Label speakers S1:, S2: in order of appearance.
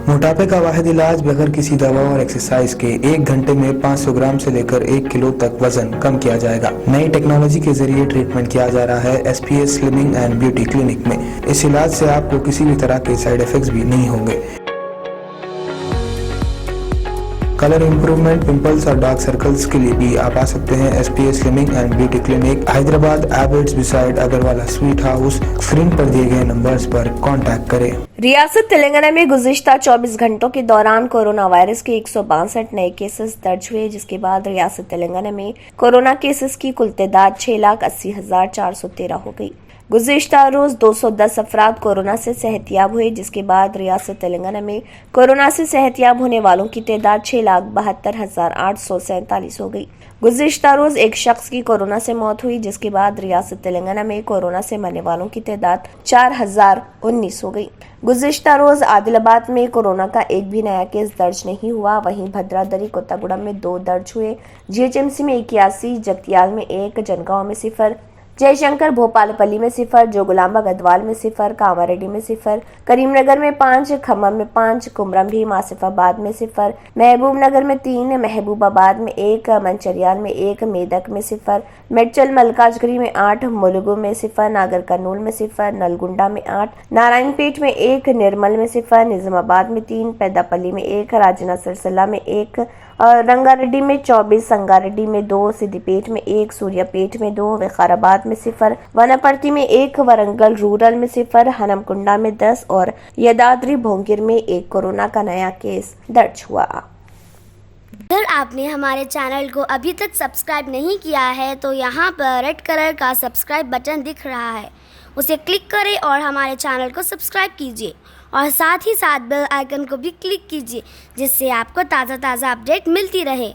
S1: मोटापे का वाहिद इलाज बगैर किसी दवा और एक्सरसाइज के 1 घंटे में 500 ग्राम से लेकर 1 किलो तक वजन कम किया जाएगा। नई टेक्नोलॉजी के जरिए ट्रीटमेंट किया जा रहा है SPS slimming and beauty clinic में। इस इलाज से आपको किसी भी तरह के साइड इफेक्ट्स भी नहीं होंगे। कलर इंप्रूवमेंट, पिंपल्स और डार्क सर्कल्स के लिए भी आप आ सकते हैं SPS slimming and beauty clinic, Hyderabad, Abids beside Agarwala sweet house. Screen पर दिए गए नंबर्स पर कांटेक्ट करें।
S2: रियासत तेलंगाना में गुज़िश्ता 24 घंटों के दौरान कोरोना वायरस के 162 नए केसेस दर्ज हुए, जिसके बाद रियासत तेलंगाना में कोरोना केसेस की कुल तादाद 6,80,413 हो गई। गुज़िश्ता रोज 210 अफराद कोरोना से सेहतयाब हुए, जिसके बाद रियासत तेलंगाना में कोरोना से सेहतयाब होने वालों की तादाद 6,72,847 हो गई। गुज़िश्ता रोज एक शख्स की कोरोना से मौत हुई, जिसके बाद रियासत तेलंगाना में कोरोना से मरने वालों की तादाद 4,019 हो गई। गुज़िश्ता रोज आदिलाबाद में कोरोना का एक भी नया केस दर्ज नहीं हुआ। वहीं भद्रादरी, कोत्तागुड़म में 2 दर्ज हुए, GHMC में 81, जगतियाल में 1, जनगांव में 0, जयशंकर भोपालपल्ली में 0, जोगुलांबा गदवाल में 0, कामारेड्डी में 0, करीमनगर में 5, खम्मम में 5, कुमरम भीम आसिफाबाद में 0, महबूबनगर में 3, महबूबाबाद में 1, मंचरियाल में 1, मेदक में 0, मेडचल मलकाजगिरी में 8, मुलुगु में 0, नागर कर्नूल में 0, नलगुंडा में 8, नारायणपेट में 1, निर्मल में 0, निजामाबाद में 3, पेद्दापल्ली में 1, राजना सिरसिला में 1, और रंगारेड्डी में 24, संगारेड्डी में 2, सिद्दीपेट में 1, सूर्यापेट में 2, विकाराबाद में 0, वनपर्ती में 1, वरंगल रूरल में 0, हनमकुंडा में 10 और यदाद्री भोंगिर में 1 कोरोना का नया केस दर्ज हुआ।
S3: अगर आपने हमारे चैनल को अभी तक सब्सक्राइब नहीं किया है तो यहाँ पर रेड कलर का सब्सक्राइब बटन दिख रहा है, उसे क्लिक करें और हमारे चैनल को सब्सक्राइब कीजिए और साथ ही साथ बेल आइकन को भी क्लिक कीजिए, जिससे आपको ताज़ा अपडेट मिलती रहे।